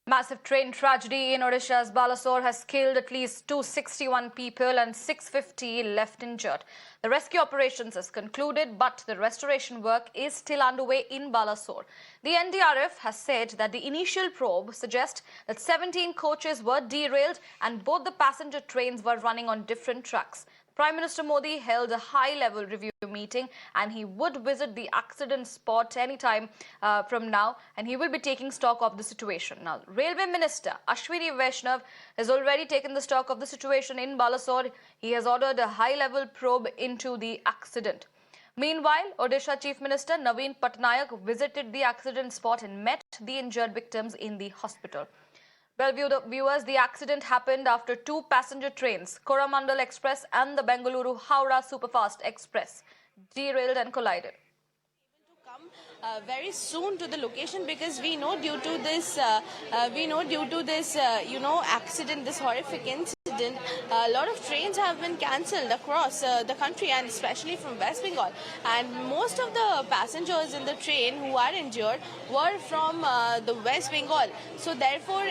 Massive train tragedy in Odisha's Balasore has killed at least 261 people and 650 left injured. The rescue operations has concluded, but the restoration work is still underway in Balasore. The NDRF has said that the initial probe suggests that 17 coaches were derailed and both the passenger trains were running on different tracks. Prime Minister Modi held a high-level review meeting and he would visit the accident spot anytime from now, and he will be taking stock of the situation. Now, Railway Minister Ashwini Vaishnav has already taken the stock of the situation in Balasore. He has ordered a high-level probe into the accident. Meanwhile, Odisha Chief Minister Naveen Patnaik visited the accident spot and met the injured victims in the hospital. Well, viewers, the accident happened after two passenger trains, Coromandel Express and the Bengaluru-Howrah Superfast Express, derailed and collided. Come very soon to the location, because we know due to this, accident, this horrific incident, a lot of trains have been cancelled across the country, and especially from West Bengal. And most of the passengers in the train who are injured were from the West Bengal. So therefore,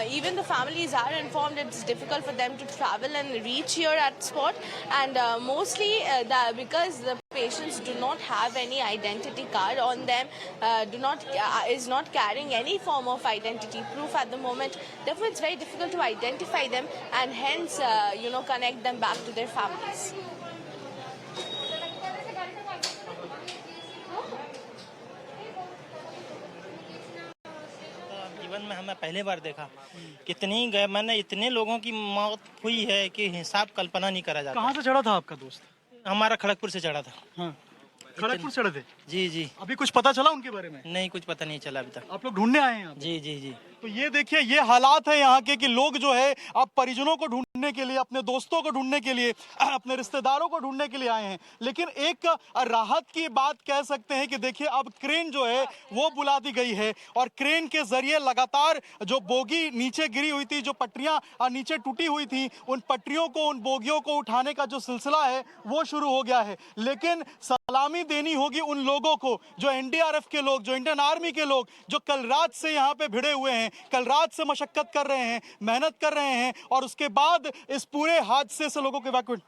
even the families are informed it's difficult for them to travel and reach here at spot. And mostly because the patients do not have any identity card on them, is not carrying any form of identity proof at the moment. Therefore, it's very difficult to identify them and hence, connect them back to their families. जीवन में हमें पहली बार देखा मैंने इतने लोगों की मौत हुई है कि हिसाब कल्पना नहीं करा जाता। कहाँ से चढ़ा था आपका दोस्त? हमारा खड़गपुर से चढ़ा था। हाँ, खड़गपुर चढ़े थे? जी जी। अभी कुछ पता चला उनके बारे में? नहीं, कुछ पता नहीं चला अभी तक। आप लोग ढूंढने आए हैं? जी जी जी। तो ये देखिए, ये हालात है यहाँ के कि लोग जो है अब परिजनों को ढूंढने के लिए, अपने दोस्तों को ढूंढने के लिए, अपने रिश्तेदारों को ढूंढने के लिए आए हैं। लेकिन एक राहत की बात कह सकते हैं कि देखिए अब क्रेन जो है वो बुला दी गई है और क्रेन के जरिए लगातार जो बोगी नीचे गिरी हुई थी, जो पटरियां नीचे टूटी हुई थी, उन पटरियों को, उन बोगियों को उठाने का जो सिलसिला है वो शुरू हो गया है। लेकिन सलामी देनी होगी उन लोगों को, जो एनडीआरएफ के लोग, जो इंडियन आर्मी के लोग, जो कल रात से यहाँ पे भिड़े हुए हैं, कल रात से मशक्कत कर रहे हैं, मेहनत कर रहे हैं और उसके बाद इस पूरे हादसे से लोगों को evacuate.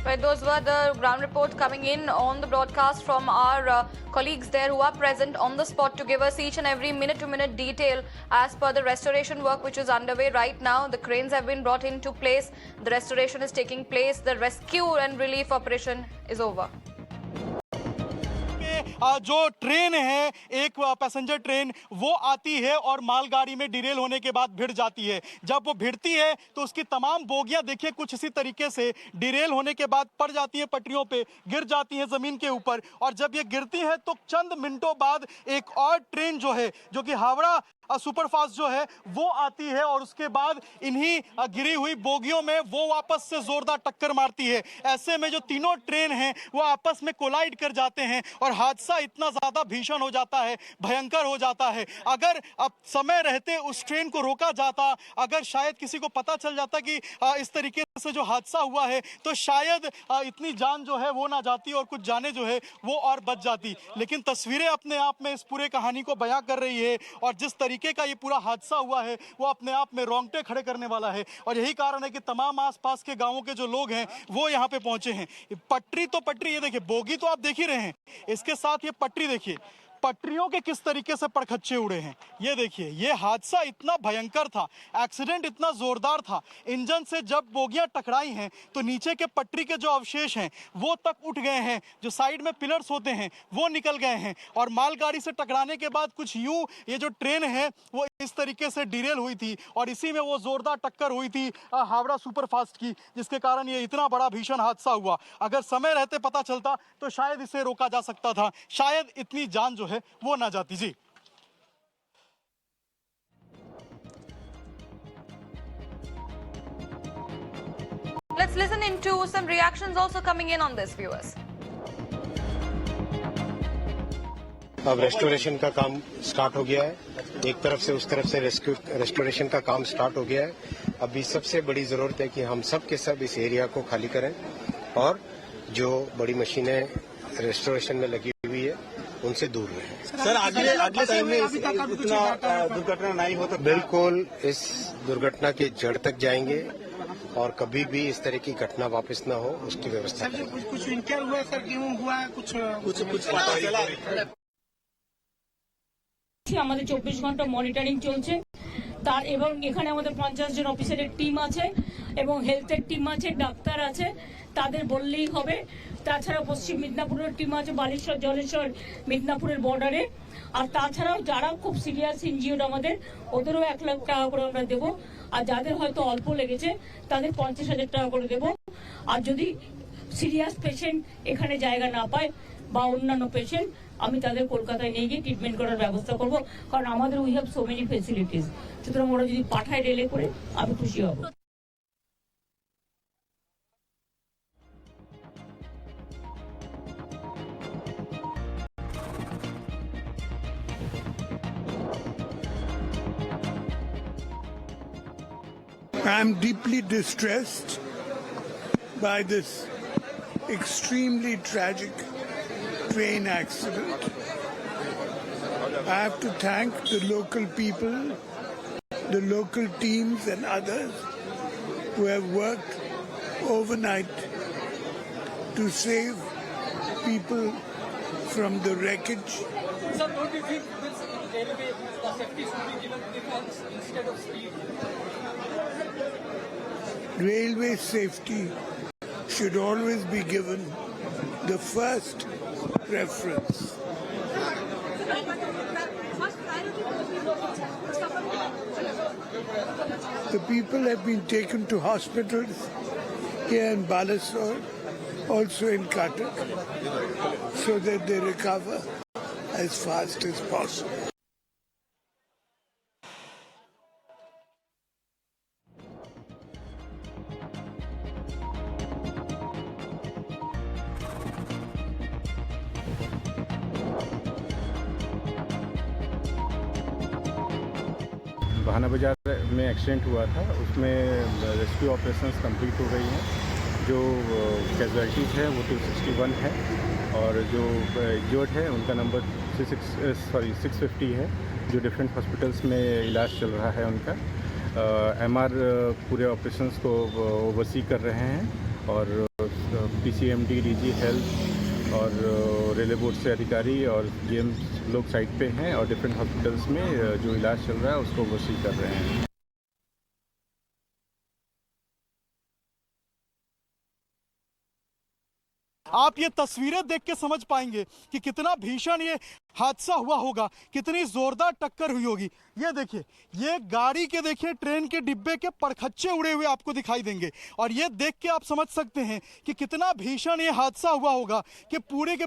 Right, those were the ground reports coming in on the broadcast from our colleagues there who are present on the spot to give us each and every minute-to-minute detail as per the restoration work which is underway right now. The cranes have been brought into place. The restoration is taking place. The rescue and relief operation is over. जो train है, एक passenger train, वो आती है और मालगाड़ी में Daryl होने के बाद भिड़ जाती है। जब वो भिड़ती है तो उसकी तमाम बोगियां देखिए कुछ इसी तरीके से डिरेल होने के बाद पड़ जाती हैं, पटरियों पे गिर जाती हैं ज़मीन के ऊपर। और जब ये गिरती है तो चंद मिनटों बाद एक और ट्रेन जो है, जो कि हावड़ा सुपरफास्ट जो है, वो आती है और उसके बाद इन्हीं गिरी हुई बोगियों में वो वापस से जोरदार टक्कर मारती है। ऐसे में जो तीनों ट्रेन हैं वो आपस में कोलाइड कर जाते हैं और हादसा इतना ज्यादा भीषण हो जाता है, भयंकर हो जाता है। अगर अब समय रहते उस ट्रेन को रोका जाता, अगर शायद किसी को पता चल जाता कि इस तरीके से जो हादसा हुआ है, तो शायद इतनी जान जो है वो ना जाती और कुछ जाने जो है वो और बच जाती। लेकिन तस्वीरें अपने आप में इस पूरे कहानी को बयां कर रही है और जिस तरीके का ये पूरा हादसा हुआ है वो अपने आप में रोंगटे खड़े करने वाला है। और यही कारण है कि तमाम आसपास के गांवों के जो लोग हैं वो यहाँ पे पहुंचे हैं। पटरी तो पटरी, ये देखिए बोगी तो आप देख ही रहे हैं, इसके साथ ये पटरी देखिए, पटरियों के किस तरीके से परखच्चे उड़े हैं। ये देखिए, ये हादसा इतना भयंकर था, एक्सीडेंट इतना जोरदार था, इंजन से जब बोगियां टकराई हैं तो नीचे के पटरी के जो अवशेष हैं वो तक उठ गए हैं, जो साइड में पिलर्स होते हैं वो निकल गए हैं। और मालगाड़ी से टकराने के बाद कुछ यूं ये जो ट्रेन है वो इस तरीके से डिरेल हुई थी और इसी में वो जोरदार टक्कर हुई थी हावड़ा सुपरफास्ट की, जिसके कारण ये इतना बड़ा भीषण हादसा हुआ। अगर समय रहते पता चलता तो शायद इसे रोका जा सकता था, शायद इतनी जान जो है वो ना जाती। जी, Let's listen into some reactions also coming in on this, viewers. अब रेस्टोरेशन का काम स्टार्ट हो गया है, एक तरफ से उस तरफ से रेस्टोरेशन का काम स्टार्ट हो गया है। अभी सबसे बड़ी जरूरत है कि हम सब के सब इस एरिया को खाली करें और जो बड़ी मशीनें रेस्टोरेशन में लगी हुई है उनसे दूर रहें। सर अगले टाइम में इतना दुर्घटना नहीं हो तो बिल्कुल इस दुर्घटना के जड़ तक जाएंगे और कभी भी इस तरह की घटना वापस न हो उसकी व्यवस्था करेंगे। कुछ इंक्वायर हुआ सर, क्यों हुआ, कुछ पता चला? আমাদের 24 ঘন্টা মনিটরিং চলছে তার এবং এখানে আমাদের 50 জন অফিসারের টিম আছে এবং হেলথের টিম আছে, ডাক্তার আছে, তাদের বললেই হবে। তাছাড়া পশ্চিম মিদনাপুরের টিম আছে, বালেশ্বর জলেশ্বর মিদনাপুরের বর্ডারে। আর তাছাড়াও যারা খুব সিরিয়াস ইনজিওর্ড আমাদের ওদেরও 1 লাখ টাকা করে আমরা দেবো। আর যাদের হয়তো অল্প লেগেছে তাদের 50,000 টাকা করে দেবো। আর যদি সিরিয়াস পেশেন্ট এখানে জায়গা না পায় বা অন্যান্য পেশেন্ট, আমি তাদের কলকাতায় নিয়ে গিয়ে ট্রিটমেন্ট করার ব্যবস্থা করব, কারণ আমাদের we have so many facilities. সুতরাং ওরা যদি পাঠায় রেলে করে আমি খুশি হব। I am deeply distressed by this extremely tragic train accident. I have to thank the local people, the local teams and others who have worked overnight to save people from the wreckage. Sir, don't you think this railway, the safety should be given preference instead of speed? Railway safety should always be given the first preference. The people have been taken to hospitals here in Balasore, also in Cuttack, so that they recover as fast as possible. बहाना बाजार में accident हुआ था, उसमें rescue operations complete हो गई हैं। जो कैजुअलिटीज़ है वो 261 है और जो इंजर्ड है उनका नंबर 650 है, जो डिफरेंट हॉस्पिटल्स में इलाज चल रहा है उनका। एमआर पूरे ऑपरेशंस को ओवरसी कर रहे हैं और पीसीएमडी, डीजी हेल्थ और रेलवे बोर्ड से अधिकारी और जीएम लोग साइट पे हैं और डिफरेंट हॉस्पिटल्स में जो इलाज चल रहा है उसको ओवरसी कर रहे हैं। आप ये तस्वीरें देख के समझ पाएंगे कि कितना भीषण ये हादसा हुआ होगा, कितनी जोरदार टक्कर हुई होगी। ये देखिए, ये गाड़ी के देखिए ट्रेन के डिब्बे के परखच्चे उड़े हुए आपको दिखाई देंगे और ये देख के आप समझ सकते हैं कि कितना भीषण ये हादसा हुआ होगा कि पूरे के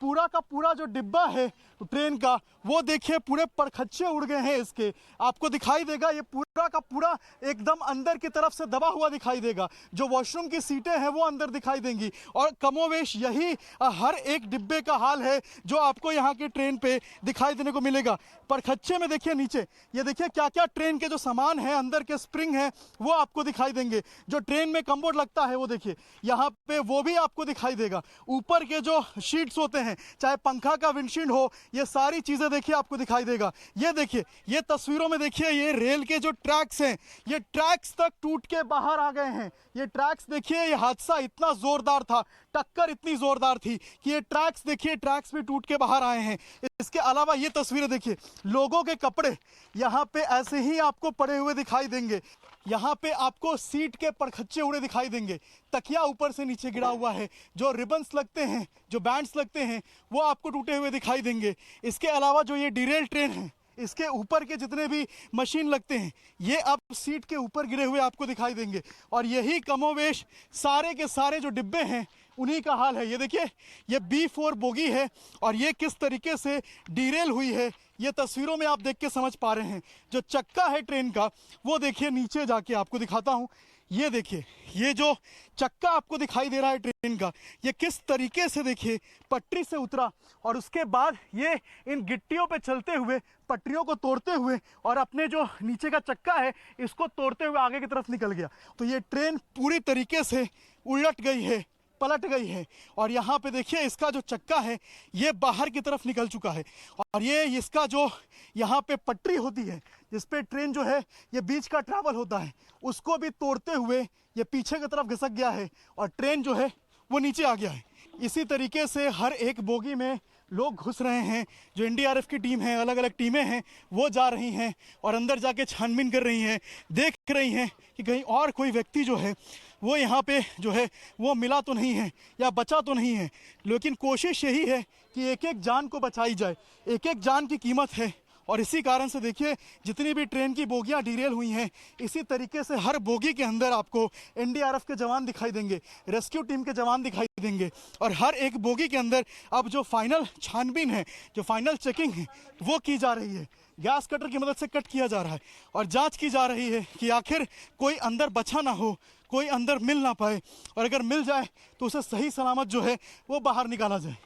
पूरा का पूरा जो डिब्बा है ट्रेन का वो देखिए पूरे परखच्चे उड़ गए हैं इसके। आपको दिखाई देगा ये पूरा का पूरा एकदम अंदर की तरफ से दबा हुआ दिखाई देगा। जो वॉशरूम की सीटें हैं वो अंदर दिखाई देंगी और कमोवेश यही हर एक डिब्बे का हाल है जो आपको यहाँ की ट्रेन पे दिखाई देने को मिलेगा। परखच्चे में देखिए नीचे, ये देखिए क्या क्या ट्रेन के जो सामान है, अंदर के स्प्रिंग है वो आपको दिखाई देंगे। जो ट्रेन में कम्बोर्ड लगता है वो देखिए यहाँ पे वो भी आपको दिखाई देगा। ऊपर के जो शीट्स होते हैं, चाहे पंखा का विंडशील्ड हो, ये सारी चीजें देखिए आपको दिखाई देगा। ये देखिए, ये तस्वीरों में देखिए ये रेल के जो ट्रैक्स हैं, ये ट्रैक्स तक टूट के बाहर आ गए हैं। ये ट्रैक्स देखिए, ये हादसा इतना जोरदार था, टक्कर इतनी जोरदार थी कि ये ट्रैक्स देखिए, ट्रैक्स भी टूट के बाहर आए हैं। इसके अलावा ये तस्वीरें देखिए, लोगों के कपड़े यहाँ पे ऐसे ही आपको पड़े हुए दिखाई देंगे। यहाँ पे आपको सीट के परखच्चे उड़े दिखाई देंगे, तकिया ऊपर से नीचे गिरा हुआ है, जो रिबन्स लगते हैं, जो बैंड्स लगते हैं वो आपको टूटे हुए दिखाई देंगे। इसके अलावा जो ये डिरेल ट्रेन है, इसके ऊपर के जितने भी मशीन लगते हैं ये अब सीट के ऊपर गिरे हुए आपको दिखाई देंगे और यही कमोवेश सारे के सारे जो डिब्बे हैं उन्हीं का हाल है। ये देखिए, ये B4 बोगी है और ये किस तरीके से डिरेल हुई है ये तस्वीरों में आप देख के समझ पा रहे हैं। जो चक्का है ट्रेन का वो देखिए, नीचे जाके आपको दिखाता हूँ, ये देखिए, ये जो चक्का आपको दिखाई दे रहा है ट्रेन का, ये किस तरीके से देखिए पटरी से उतरा और उसके बाद ये इन गिट्टियों पे चलते हुए पटरियों को तोड़ते हुए और अपने जो नीचे का चक्का है इसको तोड़ते हुए आगे की तरफ निकल गया। तो ये ट्रेन पूरी तरीके से उलट गई है, पलट गई है और यहाँ पे देखिए इसका जो चक्का है ये बाहर की तरफ निकल चुका है और ये इसका जो यहाँ पे पटरी होती है जिस पे ट्रेन जो है ये बीच का ट्रैवल होता है उसको भी तोड़ते हुए ये पीछे की तरफ घिसक गया है और ट्रेन जो है वो नीचे आ गया है। इसी तरीके से हर एक बोगी में लोग घुस रहे हैं। जो एनडीआरएफ की टीम है, अलग अलग टीमें हैं, वो जा रही हैं और अंदर जाके छानबीन कर रही हैं, देख रही हैं कि कहीं और कोई व्यक्ति जो है वो यहाँ पे जो है वो मिला तो नहीं है या बचा तो नहीं है। लेकिन कोशिश यही है कि एक एक जान को बचाई जाए, एक एक जान की कीमत है और इसी कारण से देखिए जितनी भी ट्रेन की बोगियां डिरेल हुई हैं इसी तरीके से हर बोगी के अंदर आपको एनडीआरएफ के जवान दिखाई देंगे, रेस्क्यू टीम के जवान दिखाई देंगे और हर एक बोगी के अंदर अब जो फाइनल छानबीन है, जो फाइनल चेकिंग है वो की जा रही है। गैस कटर की मदद से कट किया जा रहा है और जांच की जा रही है कि आखिर कोई अंदर बचा ना हो, कोई अंदर मिल ना पाए और अगर मिल जाए तो उसे सही सलामत जो है वो बाहर निकाला जाए।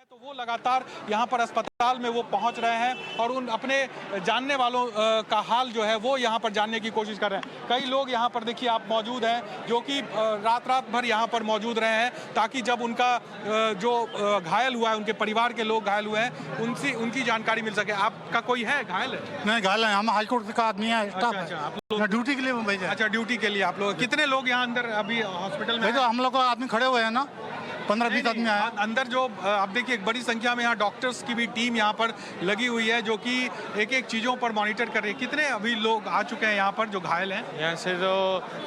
तो वो लगातार यहाँ पर अस्पताल में वो पहुँच रहे हैं और उन अपने जानने वालों का हाल जो है वो यहाँ पर जानने की कोशिश कर रहे हैं। कई लोग यहाँ पर देखिए आप मौजूद हैं जो कि रात भर यहाँ पर मौजूद रहे हैं ताकि जब उनका जो घायल हुआ है, उनके परिवार के लोग घायल हुए हैं, उनकी जानकारी मिल सके। आपका कोई है घायल है? नहीं घायल है, हम हाईकोर्ट का आदमी है। अच्छा, आप लोग ड्यूटी के लिए भेजा। अच्छा, ड्यूटी के लिए आप लोग कितने लोग यहाँ अंदर अभी हॉस्पिटल में? तो हम लोग आदमी खड़े हुए हैं ना, 15-20 आदमी आए अंदर। जो आप देखिए एक बड़ी संख्या में यहाँ डॉक्टर्स की भी टीम यहाँ पर लगी हुई है जो कि एक एक चीज़ों पर मॉनिटर कर रही है। कितने अभी लोग आ चुके हैं यहाँ पर जो घायल हैं? यहाँ से तो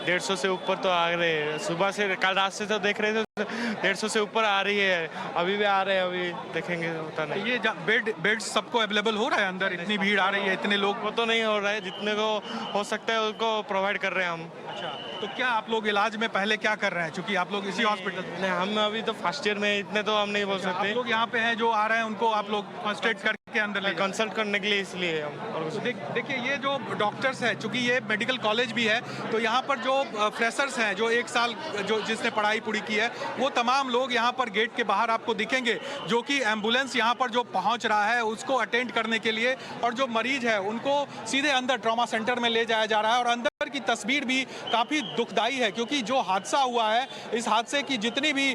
150 से ऊपर तो आ रहे हैं। सुबह से, कल रात से तो देख रहे थे 150 से ऊपर आ रही है, अभी भी आ रहे हैं, अभी देखेंगे होता नहीं। ये बेड सबको अवेलेबल हो रहा है अंदर? इतनी भीड़ आ रही है, इतने लोग वो तो नहीं हो रहा है, जितने को हो सकता है उनको प्रोवाइड कर रहे हैं हम। अच्छा, तो क्या आप लोग इलाज में पहले क्या कर रहे हैं, चूंकि आप लोग इसी हॉस्पिटल नहीं, हम अभी तो फर्स्ट ईयर में, इतने तो हम नहीं बोल सकते। आप लोग यहाँ पे हैं जो आ रहे हैं उनको आप लोग फर्स्ट एड करके अंदर ले कंसल्ट करने के लिए, इसलिए हम। और तो देखिए ये जो डॉक्टर्स है, चूंकि ये मेडिकल कॉलेज भी है तो यहाँ पर जो फ्रेशर्स हैं जो 1 साल जो जिसने पढ़ाई पूरी की है वो तमाम लोग यहाँ पर गेट के बाहर आपको दिखेंगे जो कि एम्बुलेंस यहाँ पर जो पहुँच रहा है उसको अटेंड करने के लिए और जो मरीज है उनको सीधे अंदर ट्रॉमा सेंटर में ले जाया जा रहा है। और अंदर की तस्वीर भी काफ़ी दुखदाई है क्योंकि जो हादसा हुआ है, इस हादसे की जितनी भी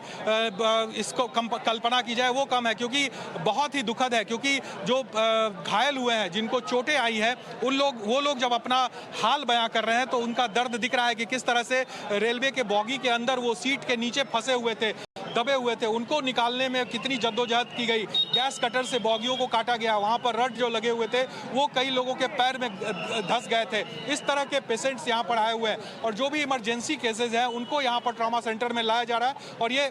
इसको कल्पना की जाए वो कम है, क्योंकि बहुत ही दुखद है। क्योंकि जो घायल हुए हैं, जिनको चोटें आई है, वो लोग जब अपना हाल बयां कर रहे हैं तो उनका दर्द दिख रहा है कि किस तरह से रेलवे के बॉगी के अंदर वो सीट के नीचे फंसे हुए थे, दबे हुए थे, उनको निकालने में कितनी जद्दोजहद की गई। गैस कटर से बॉगियों को काटा गया, वहाँ पर रड जो लगे हुए थे वो कई लोगों के पैर में धंस गए थे। इस तरह के पेशेंट्स यहाँ पर आए हुए हैं और जो भी इमरजेंसी केसेस हैं उनको यहाँ पर ट्रॉमा सेंटर में लाया जा रहा है। और ये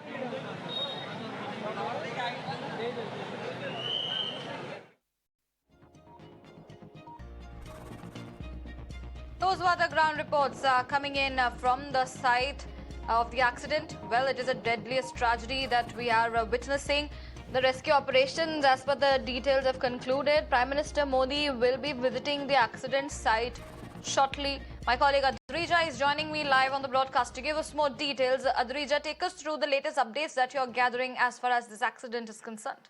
Those were the ground reports coming in from the site of the accident. Well, it is a deadliest tragedy that we are witnessing. The rescue operations, as per the details, have concluded. Prime Minister Modi will be visiting the accident site shortly. My colleague Adrija is joining me live on the broadcast to give us more details. Adrija, take us through the latest updates that you're gathering as far as this accident is concerned.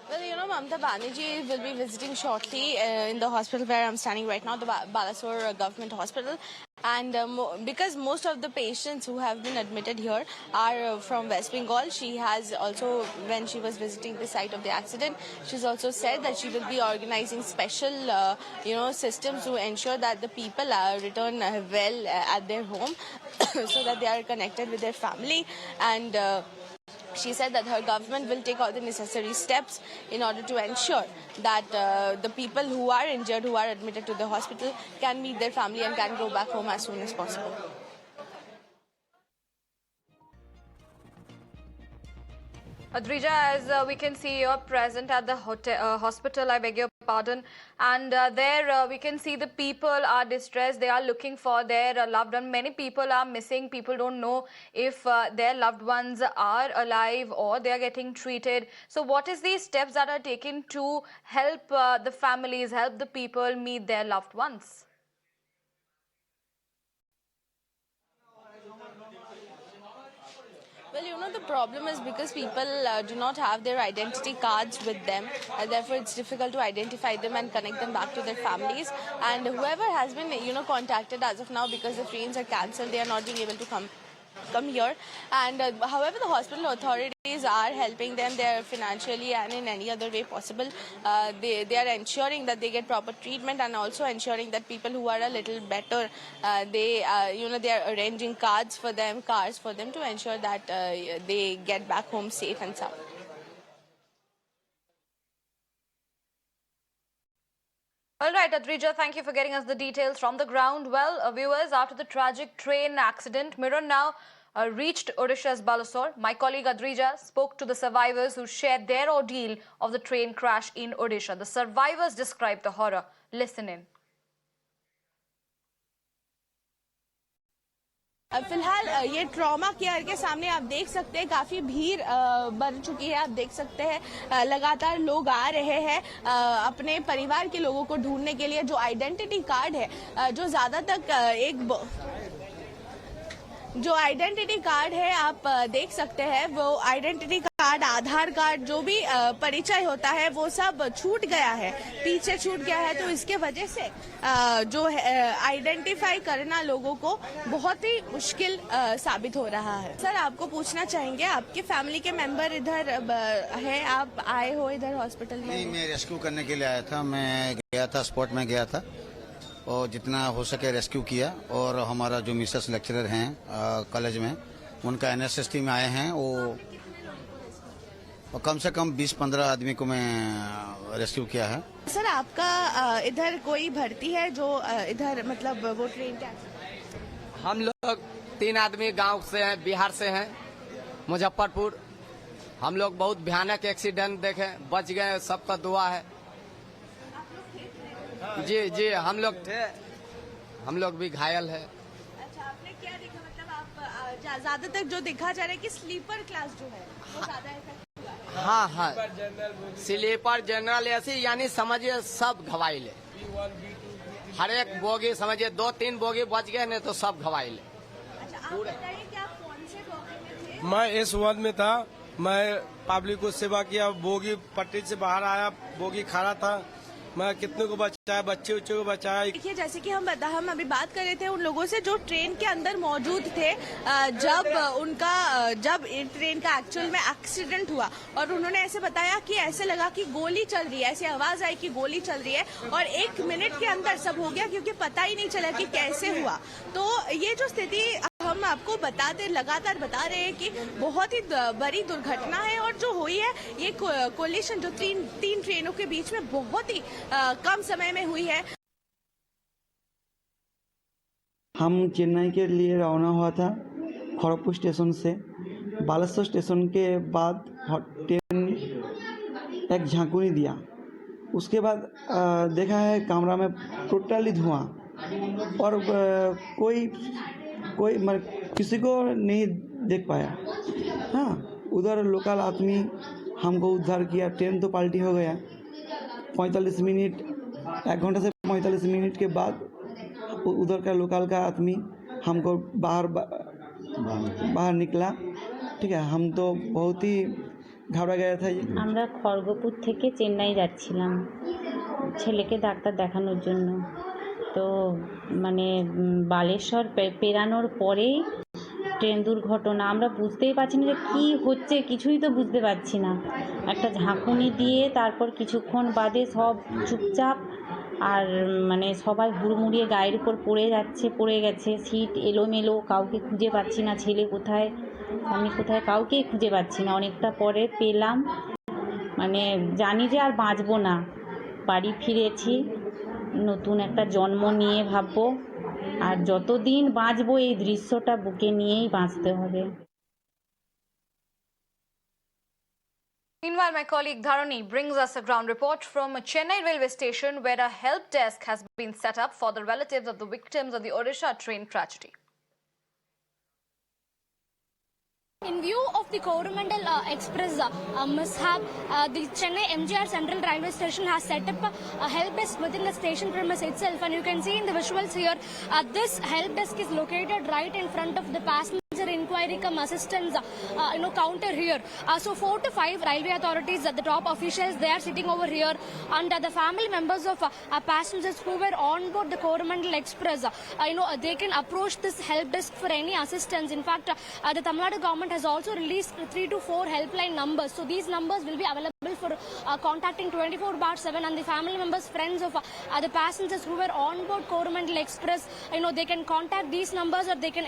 Well, you know, Mamata Banerjee will be visiting shortly in the hospital where I'm standing right now, the Balasore Government Hospital. And because most of the patients who have been admitted here are from West Bengal, she has also, when she was visiting the site of the accident, she's also said that she will be organizing special, systems to ensure that the people return well at their home so that they are connected with their family. And she said that her government will take all the necessary steps in order to ensure that the people who are injured, who are admitted to the hospital, can meet their family and can go back home as soon as possible. Adrija, as we can see, you're present at the hospital, I beg your pardon, and there we can see the people are distressed. They are looking for their loved one. Many people are missing. People don't know if their loved ones are alive or they are getting treated. So what is the steps that are taken to help the families, help the people meet their loved ones? Well, the problem is because people do not have their identity cards with them. Therefore, it's difficult to identify them and connect them back to their families. And whoever has been, contacted as of now, because the trains are cancelled, they are not being able to come here. And however, the hospital authorities are helping them there financially and in any other way possible. They are ensuring that they get proper treatment and also ensuring that people who are a little better, they are arranging cars for them to ensure that they get back home safe and sound. All right, Adrija, thank you for getting us the details from the ground. Well, viewers, after the tragic train accident, Mirror Now reached Odisha's Balasore. My colleague Adrija spoke to the survivors who shared their ordeal of the train crash in Odisha. The survivors described the horror. Listen in. फिलहाल ये trauma care के सामने आप देख सकते हैं काफी भीड़ बढ़ चुकी है। आप देख सकते हैं लगातार लोग आ रहे हैं अपने परिवार के लोगों को ढूंढने के लिए। जो आइडेंटिटी कार्ड है जो ज्यादातर जो आइडेंटिटी कार्ड है आप देख सकते हैं, वो आइडेंटिटी कार्ड, आधार कार्ड, जो भी परिचय होता है वो सब छूट गया है, पीछे छूट गया है। तो इसके वजह से जो आइडेंटिफाई करना लोगों को बहुत ही मुश्किल साबित हो रहा है। सर, आपको पूछना चाहेंगे, आपके फैमिली के मेंबर इधर है, आप आए हो इधर हॉस्पिटल में? नहीं, मैं रेस्क्यू करने के लिए आया था। मैं गया था, स्पॉट में गया था और जितना हो सके रेस्क्यू किया। और हमारा जो मिसेस लेक्चरर हैं कॉलेज में, उनका एनएसएस में आए हैं, वो कम से कम 20-15 आदमी को मैं रेस्क्यू किया है। सर, आपका इधर कोई भर्ती है जो इधर मतलब वो ट्रेन का? हम लोग 3 आदमी गांव से हैं, बिहार से हैं, मुजफ्फरपुर। हम लोग बहुत भयानक एक्सीडेंट देखे, बच गए, सबका दुआ है। जी, हम लोग भी घायल है। अच्छा, आपने क्या देखा? मतलब आप ज्यादातर जो देखा जा रहा है कि स्लीपर क्लास जो है वो ज्यादा है। हाँ, स्लीपर जनरल ऐसी, यानी समझिए सब घवाइल है। हर एक बोगी समझिए 2-3 बोगी बच गए, नहीं तो सब घवाइल है। अच्छा, आप बताइए कि आप कौन से बोगी में थे? मैं S1 में था। मैं पब्लिक को सेवा किया, बोगी पट्टी से बाहर आया, बोगी खड़ा था, मैं कितने को बचाया, बच्चे को बचाया। देखिए, जैसे कि हम अभी बात कर रहे थे उन लोगों से जो ट्रेन के अंदर मौजूद थे जब ट्रेन का एक्चुअल में एक्सीडेंट हुआ, और उन्होंने ऐसे बताया कि ऐसे लगा कि गोली चल रही है, ऐसी आवाज आई कि गोली चल रही है, और 1 मिनट के अंदर सब हो गया क्योंकि पता ही नहीं चला कि कैसे हुआ। तो ये जो स्थिति हम आपको लगातार बता रहे हैं कि बहुत ही बड़ी दुर्घटना है, और जो हुई है ये कोलिशन जो तीन ट्रेनों के बीच में बहुत ही कम समय में हुई है। हम चेन्नई के लिए रवाना हुआ था खड़गपुर स्टेशन से। बालेश्वर स्टेशन के बाद ट्रेन एक झांकुनी दिया, उसके बाद देखा है कमरा में टोटली धुआं, और कोई किसी को नहीं देख पाया। हाँ, उधर लोकल आदमी हमको उद्धार किया। ट्रेन तो पलटी हो गया। 45 मिनट, 1 घंटा से 45 मिनट के बाद उधर का लोकल का आदमी हमको बाहर निकला। ठीक है, हम तो बहुत ही घबरा गया था। আমরা খড়গপুর থেকে চেন্নাই যাচ্ছিলাম ছেলেকে ডাক্তার দেখানোর জন্য। তো মানে বালেশ্বর পেরানোর পরেই ট্রেন দুর্ঘটনা। আমরা বুঝতেই পারছি না যে কী হচ্ছে, কিছুই তো বুঝতে পারছি না। একটা ঝাঁকুনি দিয়ে তারপর কিছুক্ষণ বাদে সব চুপচাপ, আর মানে সবাই হুড়মুড়িয়ে গায়ের উপর পড়ে গেছে। সিট এলোমেলো, কাউকে খুঁজে পাচ্ছি না, ছেলে কোথায়, আমি কোথায়, কাউকেই খুঁজে পাচ্ছি না। অনেকটা পরে পেলাম, মানে জানি যে আর বাঁচবো না। বাড়ি ফিরেছি, নতুন একটা জন্ম নিয়ে ভাববো, আর যতদিন বাঁচবো এই দৃশ্যটা বুকে নিয়েই বাঁচতে হবে। Meanwhile, my colleague Dharani brings us a ground report from a Chennai railway station where a help desk has been set up for the relatives of the victims of the Odisha train tragedy. In view of the Coromandel Express mishap, the Chennai MGR Central Railway Station has set up a help desk within the station premise itself, and you can see in the visuals here, this help desk is located right in front of the passenger inquiry cum assistance counter here. So 4 to 5 railway authorities, the top officials, they are sitting over here, and the family members of passengers who were on board the Coromandel Express, they can approach this help desk for any assistance. In fact, the Tamil Nadu government has also released 3 to 4 helpline numbers. So these numbers will be available for contacting 24/7, and the family members, friends of the passengers who were on board Coromandel Express, they can contact these numbers, or they can,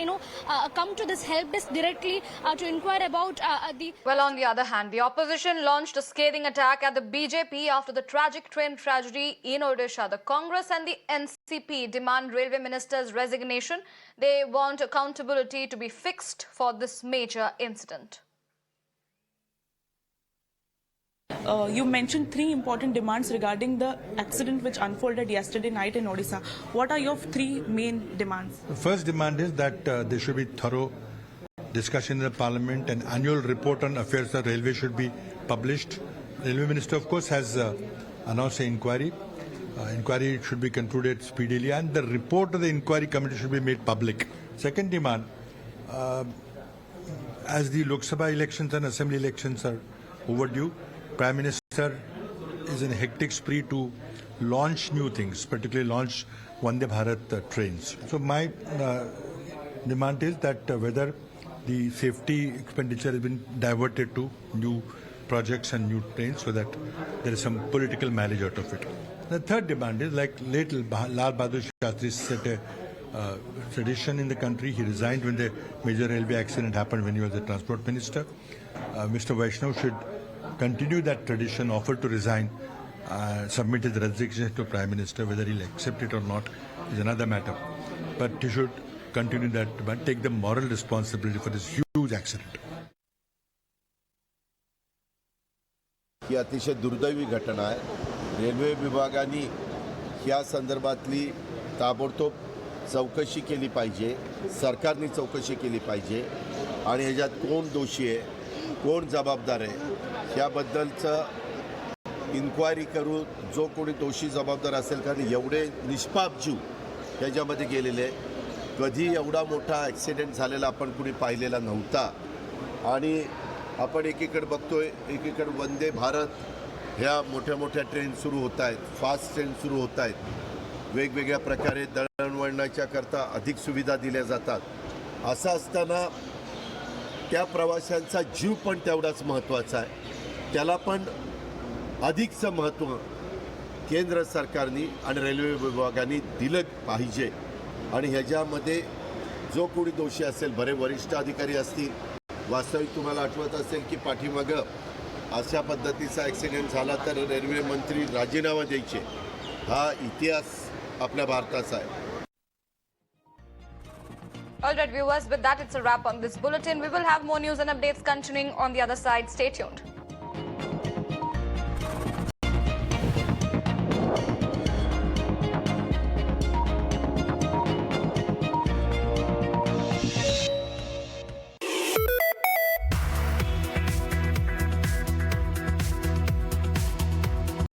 come to this help desk directly to inquire about the... Well, on the other hand, the opposition launched a scathing attack at the BJP after the tragic train tragedy in Odisha. The Congress and the NCP demand Railway Minister's resignation. They want accountability to be fixed for this major incident. You mentioned 3 important demands regarding the accident which unfolded yesterday night in Odisha. What are your 3 main demands? The first demand is that there should be thorough discussion in the Parliament. An annual report on affairs of railway should be published. The Railway Minister, of course, has announced an inquiry. Inquiry should be concluded speedily, and the report of the inquiry committee should be made public. Second demand, as the Lok Sabha elections and Assembly elections are overdue, Prime Minister is in a hectic spree to launch new things, particularly launch Vande Bharat trains. So my demand is that whether the safety expenditure has been diverted to new projects and new trains, so that there is some political mileage out of it. The third demand is, like late Lal Bahadur Shastri set a tradition in the country. He resigned when the major railway accident happened when he was the transport minister. Mr. Vaishnav should continue that tradition, offer to resign, submit his resignation to Prime Minister. Whether he'll accept it or not is another matter. But he should continue that, but take the moral responsibility for this huge accident. ही अतिशय दुर्दैवी घटना आहे. Railway विभागाने या संदर्भातली ताबडतोब चौकशी केली पाहिजे, सरकारने चौकशी केली पाहिजे, आणि ह्याच्यात कोण दोषी आहे, कोण जबाबदार आहे याबद्दलचं इन्क्वायरी करू. जो कोणी दोषी जबाबदार असेल, कारण एवढे निष्पाप जीव ह्याच्यामध्ये गेलेले, कधी एवढा मोठा ॲक्सिडेंट झालेला आपण कुणी पाहिलेला नव्हता. आणि आपण एकीकडे बघतोय, एकीकडे वंदे भारत ह्या मोठ्या मोठ्या ट्रेन सुरू होत आहेत, फास्ट ट्रेन सुरू होत आहेत, वेगवेगळ्या प्रकारे दळणवळणाच्या करता अधिक सुविधा दिल्या जातात. असं असताना त्या प्रवाशांचा जीव पण तेवढाच महत्त्वाचा आहे. त्याला पण अधिकचं महत्त्व केंद्र सरकारने आणि रेल्वे विभागाने दिलं पाहिजे. आणि ह्याच्यामध्ये जो कोणी दोषी असेल, बरे वरिष्ठ अधिकारी असतील. वास्तविक तुम्हाला आठवत असेल की पाठीमागं अशा पद्धतीचा ॲक्सिडेंट झाला तर रेल्वे मंत्री राजीनामा द्यायचे. हा इतिहास आपल्या भारताचा आहे. All right, viewers, with that, it's a wrap on this bulletin. We will have more news and updates continuing on the other side. Stay tuned.